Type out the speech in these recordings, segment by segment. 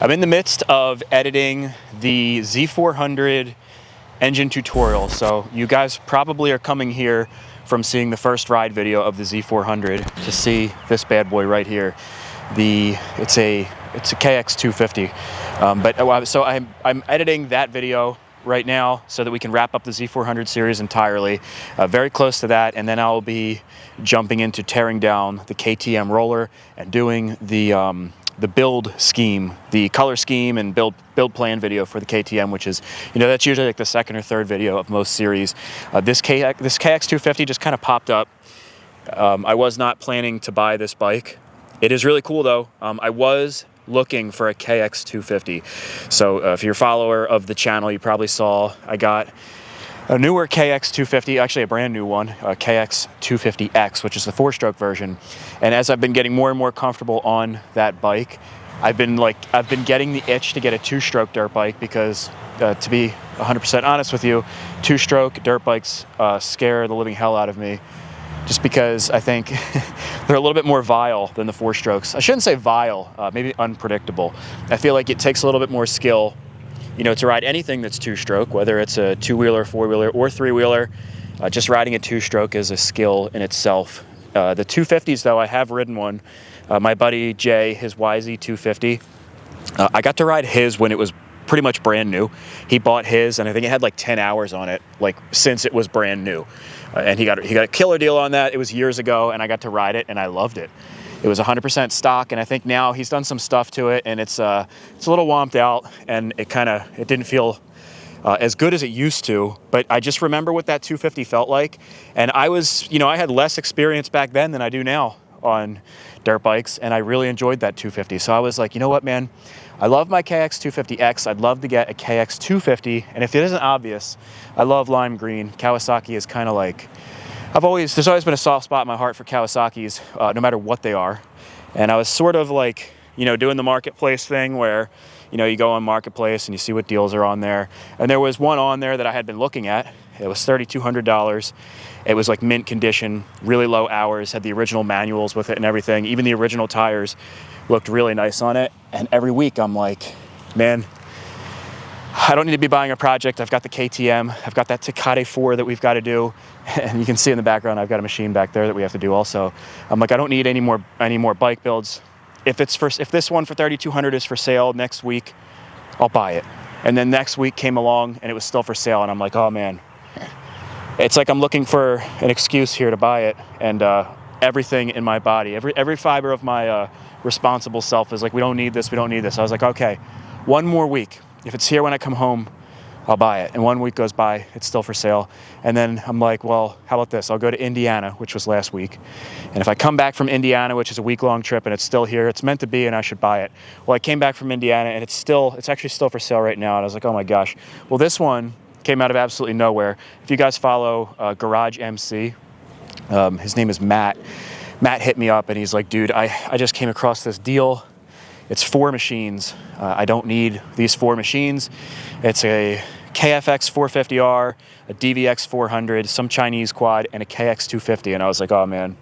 I'm in the midst of editing the Z400 engine tutorial. So you guys probably are coming here from seeing the first ride video of the Z400 to see this bad boy right here. It's a KX250. So I'm editing that video right now so that we can wrap up the Z400 series entirely. Very close to that, and then I'll be jumping into tearing down the KTM roller and doing the build scheme, the color scheme and build plan video for the KTM, which is, that's usually like the second or third video of most series. This KX250 just kind of popped up. I was not planning to buy this bike. It is really cool though. I was looking for a KX250. So if you're a follower of the channel, you probably saw I got a newer KX250, actually a brand new one, a KX250X, which is the 4-stroke version. And as I've been getting more and more comfortable on that bike, I've been getting the itch to get a 2-stroke dirt bike because, to be 100% honest with you, 2-stroke dirt bikes scare the living hell out of me. Just because I think they're a little bit more vile than the 4-strokes. I shouldn't say vile, maybe unpredictable. I feel like it takes a little bit more skill, to ride anything that's 2-stroke, whether it's a 2-wheeler, 4-wheeler, or 3-wheeler. Just riding a 2-stroke is a skill in itself. The 250s, though, I have ridden one. My buddy Jay, his YZ250, I got to ride his when it was pretty much brand new. He bought his, and I think it had like 10 hours on it, since it was brand new. And he got a killer deal on that. It was years ago, and I got to ride it, and I loved it. It was 100% stock, and I think now he's done some stuff to it, and it's a little womped out, and it didn't feel as good as it used to. But I just remember what that 250 felt like, and I had less experience back then than I do now on dirt bikes, and I really enjoyed that 250. So I was like, you know what, man? I love my KX250X. I'd love to get a KX250, and if it isn't obvious, I love lime green. Kawasaki is kind of like, there's always been a soft spot in my heart for Kawasaki's, no matter what they are. And I was sort of like, doing the marketplace thing where, you go on marketplace and you see what deals are on there. And there was one on there that I had been looking at. It was $3,200. It was like mint condition, really low hours, had the original manuals with it and everything. Even the original tires looked really nice on it. And every week I'm like, man, I don't need to be buying a project. I've got the KTM. I've got that Takate 4 that we've got to do. And you can see in the background, I've got a machine back there that we have to do also. I'm like, I don't need any more bike builds. If this one for $3,200 is for sale next week, I'll buy it. And then next week came along and it was still for sale. And I'm like, oh man, it's like I'm looking for an excuse here to buy it. And everything in my body, every fiber of my responsible self is like, we don't need this, we don't need this. I was like, okay, one more week. If it's here when I come home, I'll buy it. And 1 week goes by, it's still for sale. And then I'm like, well, how about this? I'll go to Indiana, which was last week. And if I come back from Indiana, which is a week-long trip, and it's still here, it's meant to be, and I should buy it. Well, I came back from Indiana, and it's actually still for sale right now. And I was like, oh my gosh. Well, this one came out of absolutely nowhere. If you guys follow Garage MC, his name is Matt. Matt hit me up, and he's like, dude, I just came across this deal. It's 4 machines. I don't need these 4 machines. It's a KFX 450R, a DVX 400, some Chinese quad, and a KX 250. And I was like, oh man,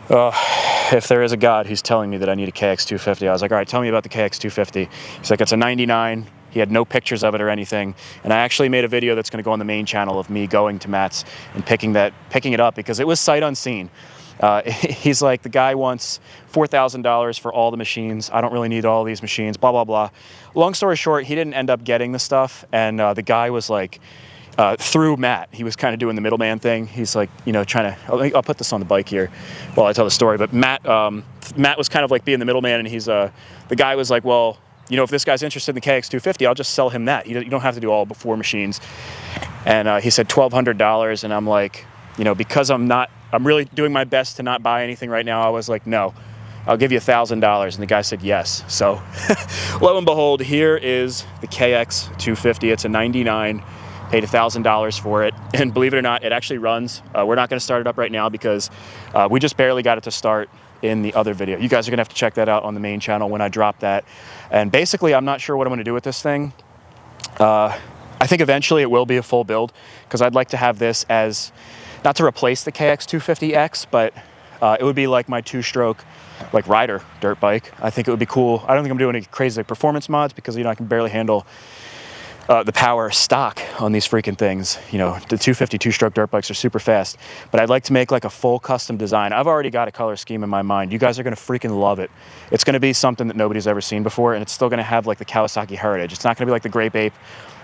if there is a God who's telling me that I need a KX 250, I was like, all right, tell me about the KX 250. He's like, it's a 99. He had no pictures of it or anything. And I actually made a video that's going to go on the main channel of me going to Matt's and picking it up because it was sight unseen. He's like, the guy wants $4,000 for all the machines. I don't really need all these machines, blah, blah, blah. Long story short, he didn't end up getting the stuff. And the guy was like, through Matt, he was kind of doing the middleman thing. He's like, trying to, I'll put this on the bike here while I tell the story. But Matt was kind of like being the middleman. And the guy was like, well, if this guy's interested in the KX250, I'll just sell him that. You don't have to do all 4 machines. And he said $1,200. And I'm like, because I'm really doing my best to not buy anything right now. I was like, no, I'll give you $1,000. And the guy said yes. So lo and behold, here is the KX 250. It's a 99, paid $1,000 for it. And believe it or not, it actually runs. We're not going to start it up right now because we just barely got it to start in the other video. You guys are going to have to check that out on the main channel when I drop that. And basically, I'm not sure what I'm going to do with this thing. I think eventually it will be a full build because I'd like to have this as, not to replace the KX250X, but It would be like my 2-stroke like rider dirt bike. I think it would be cool. I don't think I'm doing any crazy like, performance mods because, you know, I can barely handle the power stock on these freaking things. You know, the 250 2-stroke dirt bikes are super fast, but I'd like to make like a full custom design. I've already got a color scheme in my mind. You guys are gonna freaking love it. It's gonna be something that nobody's ever seen before, and it's still gonna have like the Kawasaki heritage. It's not gonna be like the Grape Ape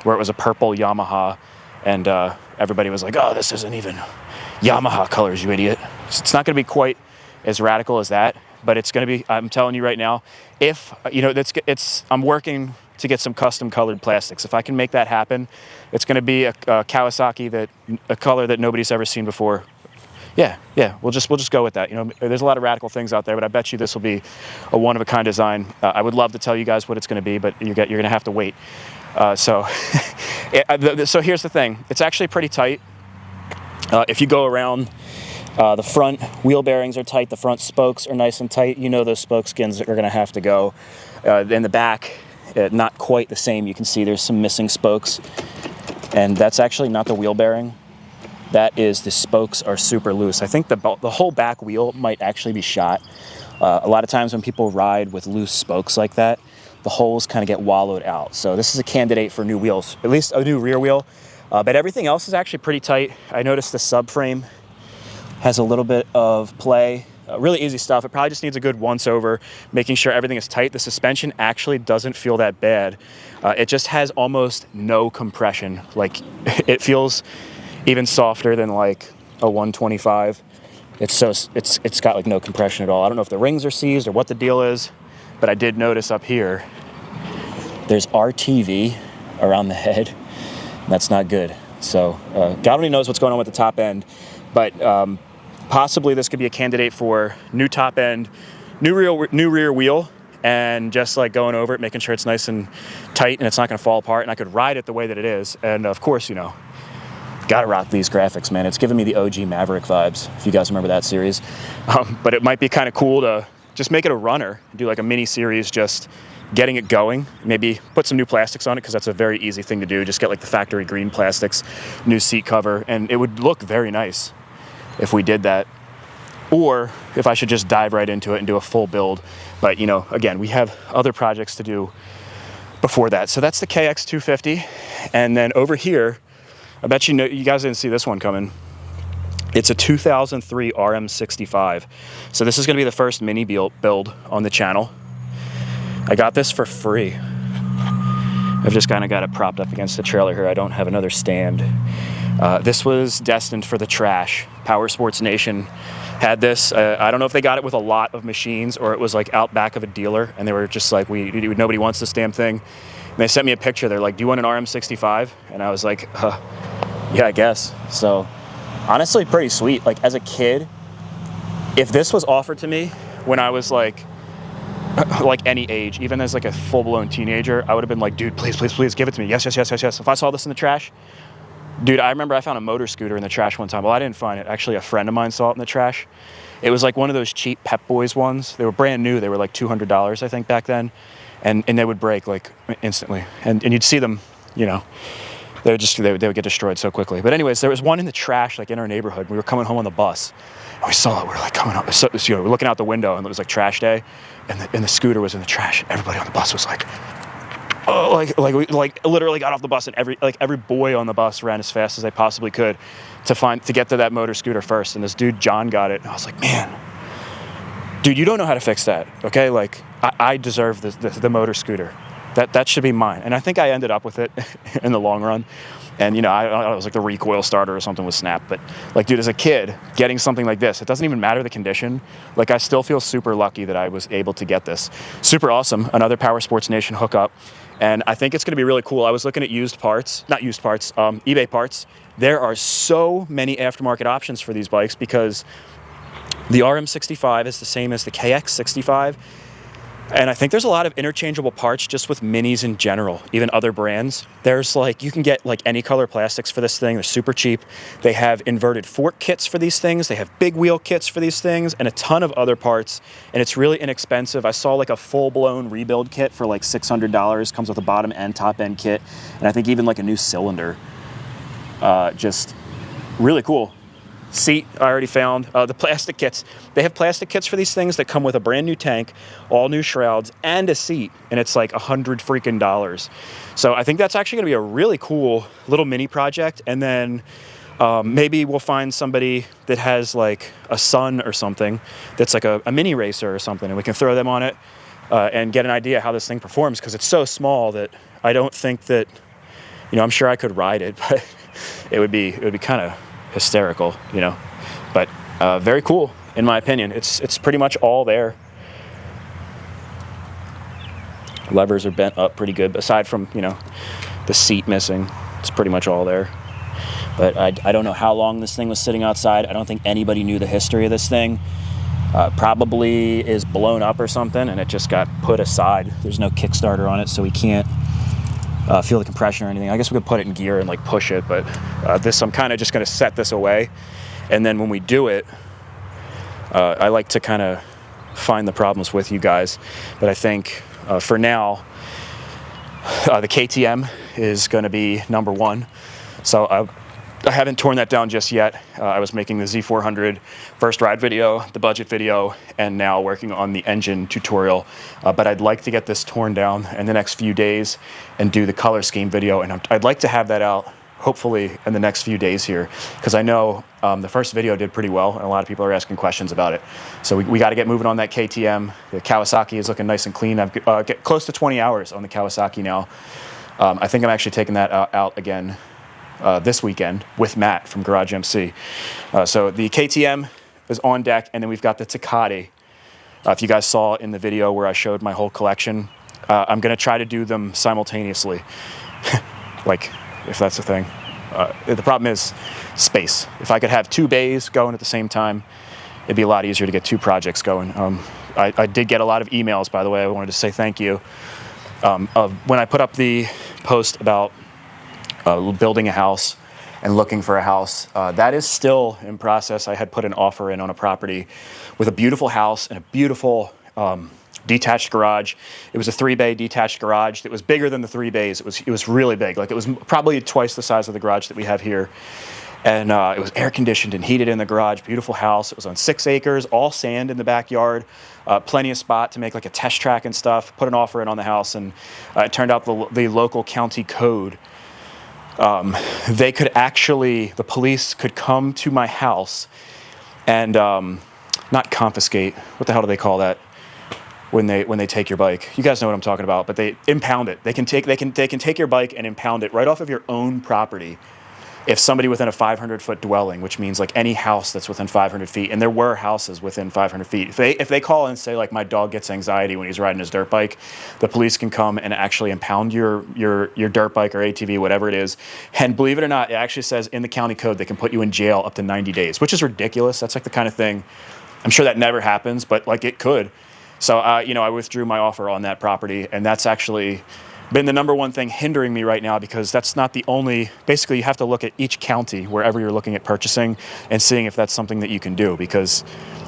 where it was a purple Yamaha and everybody was like, oh, this isn't even Yamaha colors, you idiot. It's not gonna be quite as radical as that, but it's gonna be, I'm telling you right now, if, you know, I'm working to get some custom colored plastics. If I can make that happen, it's going to be a Kawasaki a color that nobody's ever seen before. Yeah, we'll just go with that. You know, there's a lot of radical things out there, but I bet you this will be a one-of-a-kind design. I would love to tell you guys what it's going to be, but you're going to have to wait. So here's the thing. It's actually pretty tight. If you go around, the front wheel bearings are tight. The front spokes are nice and tight. You know those spoke skins are going to have to go. In the back, not quite the same. You can see there's some missing spokes, and that's actually not the wheel bearing. That is, the spokes are super loose. I think the whole back wheel might actually be shot. A lot of times when people ride with loose spokes like that, the holes kind of get wallowed out. So this is a candidate for new wheels, at least a new rear wheel. But everything else is actually pretty tight. I noticed the subframe has a little bit of play. Really easy stuff. It probably just needs a good once over, making sure everything is tight. The suspension actually doesn't feel that bad. It just has almost no compression. Like, it feels even softer than like a 125. It's got like no compression at all. I don't know if the rings are seized or what the deal is, but I did notice up here there's RTV around the head. That's not good. So God only knows what's going on with the top end, but possibly this could be a candidate for new top end, new rear wheel, and just like going over it, making sure it's nice and tight and it's not going to fall apart, and I could ride it the way that it is. And of course, you know, gotta rock these graphics, man. It's giving me the OG Maverick vibes, if you guys remember that series. But it might be kind of cool to just make it a runner, do like a mini series, just getting it going. Maybe put some new plastics on it, because that's a very easy thing to do. Just get like the factory green plastics, new seat cover, and it would look very nice if we did that. Or if I should just dive right into it and do a full build. But, you know, again, we have other projects to do before that. So that's the KX250. And then over here, I bet you know, you guys didn't see this one coming. It's a 2003 RM65. So this is going to be the first mini build on the channel. I got this for free. I've just kind of got it propped up against the trailer here. I don't have another stand. This was destined for the trash. Power Sports Nation had this. I don't know if they got it with a lot of machines or it was like out back of a dealer and they were just like, nobody wants this damn thing. And they sent me a picture. They're like, do you want an RM65? And I was like, yeah, I guess. So honestly, pretty sweet. Like, as a kid, if this was offered to me when I was like any age, even as like a full-blown teenager, I would have been like, dude, please, please, please give it to me. Yes, yes, yes, yes, yes. If I saw this in the trash, dude, I remember I found a motor scooter in the trash one time. Well, I didn't find it. Actually, a friend of mine saw it in the trash. It was like one of those cheap Pep Boys ones. They were brand new. They were like $200, I think, back then. And they would break like instantly. And you'd see them, you know, they would get destroyed so quickly. But anyways, there was one in the trash, like in our neighborhood. We were coming home on the bus. And we saw it. We were like coming up. So, you know, we're looking out the window and it was like trash day. And the scooter was in the trash. And everybody on the bus was like, oh, we literally got off the bus, and every boy on the bus ran as fast as they possibly could to get to that motor scooter first. And this dude John got it, and I was like, man, dude, you don't know how to fix that, okay? Like, I deserve the motor scooter. That should be mine. And I think I ended up with it in the long run. And, you know, I was like the recoil starter or something with snap. But, like, dude, as a kid, getting something like this, it doesn't even matter the condition. Like, I still feel super lucky that I was able to get this. Super awesome. Another Power Sports Nation hookup. And I think it's going to be really cool. I was looking at eBay parts. There are so many aftermarket options for these bikes because the RM65 is the same as the KX65. And I think there's a lot of interchangeable parts just with minis in general, even other brands. There's like, you can get like any color plastics for this thing. They're super cheap. They have inverted fork kits for these things. They have big wheel kits for these things and a ton of other parts. And it's really inexpensive. I saw like a full-blown rebuild kit for like $600. Comes with a bottom and top end kit. And I think even like a new cylinder. Just really cool. Seat I already found. The plastic kits. They have plastic kits for these things that come with a brand new tank, all new shrouds, and a seat, and it's like $100 freaking. So I think that's actually going to be a really cool little mini project. And then maybe we'll find somebody that has like a son or something that's like a mini racer or something, and we can throw them on it and get an idea how this thing performs, because it's so small that I don't think that, you know, I'm sure I could ride it, but it would be kind of hysterical, you know. But very cool in my opinion. It's pretty much all there. Levers are bent up pretty good, aside from, you know, the seat missing. It's pretty much all there. But I don't know how long this thing was sitting outside. I don't think anybody knew the history of this thing. Probably is blown up or something, and it just got put aside. There's no Kickstarter on it, so we can't feel the compression or anything. I guess we could put it in gear and like push it, but this, I'm kind of just going to set this away, and then when we do it, I like to kind of find the problems with you guys. But I think for now, the KTM is going to be number one. So I haven't torn that down just yet. I was making the Z400 first ride video, the budget video, and now working on the engine tutorial. But I'd like to get this torn down in the next few days and do the color scheme video. And I'd like to have that out hopefully in the next few days here, because I know the first video did pretty well, and a lot of people are asking questions about it. So we got to get moving on that KTM. The Kawasaki is looking nice and clean. I've get close to 20 hours on the Kawasaki now. I think I'm actually taking that out again this weekend with Matt from Garage MC. So the KTM is on deck, and then we've got the Takati. If you guys saw in the video where I showed my whole collection, I'm going to try to do them simultaneously, like, if that's the thing. The problem is space. If I could have two bays going at the same time, it'd be a lot easier to get two projects going. I did get a lot of emails, by the way. I wanted to say thank you. When I put up the post about building a house and looking for a house, that is still in process. I had put an offer in on a property with a beautiful house and a beautiful detached garage. It was a 3-bay detached garage that was bigger than the 3 bays. It was really big. Like, it was probably twice the size of the garage that we have here. And it was air conditioned and heated in the garage. Beautiful house. It was on 6 acres, all sand in the backyard. Plenty of spot to make like a test track and stuff. Put an offer in on the house, and it turned out the local county code, they could actually, the police could come to my house and not confiscate. What the hell do they call that when they take your bike? You guys know what I'm talking about. But they impound it. They can take your bike and impound it right off of your own property if somebody within a 500-foot dwelling, which means like any house that's within 500 feet, and there were houses within 500 feet. If they call and say, like, my dog gets anxiety when he's riding his dirt bike, the police can come and actually impound your dirt bike or ATV, whatever it is. And believe it or not, it actually says in the county code they can put you in jail up to 90 days, which is ridiculous. That's like the kind of thing, I'm sure that never happens, but like it could. So, you know, I withdrew my offer on that property, and that's actually been the number one thing hindering me right now, because that's not the only, basically you have to look at each county wherever you're looking at purchasing and seeing if that's something that you can do, because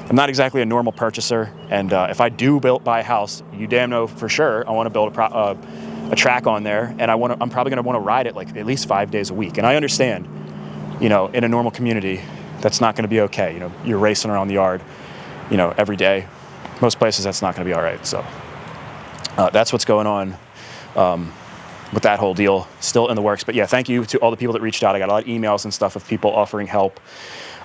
I'm not exactly a normal purchaser. And if I do buy a house, you damn know for sure I want to build a track on there, and I'm probably going to want to ride it like at least 5 days a week. And I understand, you know, in a normal community, that's not going to be okay. You know, you're racing around the yard, you know, every day. Most places that's not going to be all right. So that's what's going on with that whole deal, still in the works. But yeah, thank you to all the people that reached out. I got a lot of emails and stuff of people offering help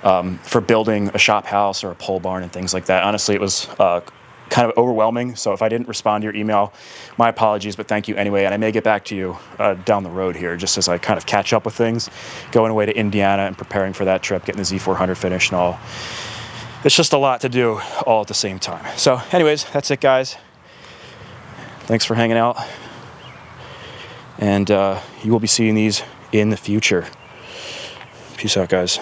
for building a shop house or a pole barn and things like that. Honestly, it was kind of overwhelming. So if I didn't respond to your email, my apologies, but thank you anyway. And I may get back to you down the road here, just as I kind of catch up with things, going away to Indiana and preparing for that trip, getting the Z400 finished and all. It's just a lot to do all at the same time. So anyways, that's it, guys. Thanks for hanging out. And you will be seeing these in the future. Peace out, guys.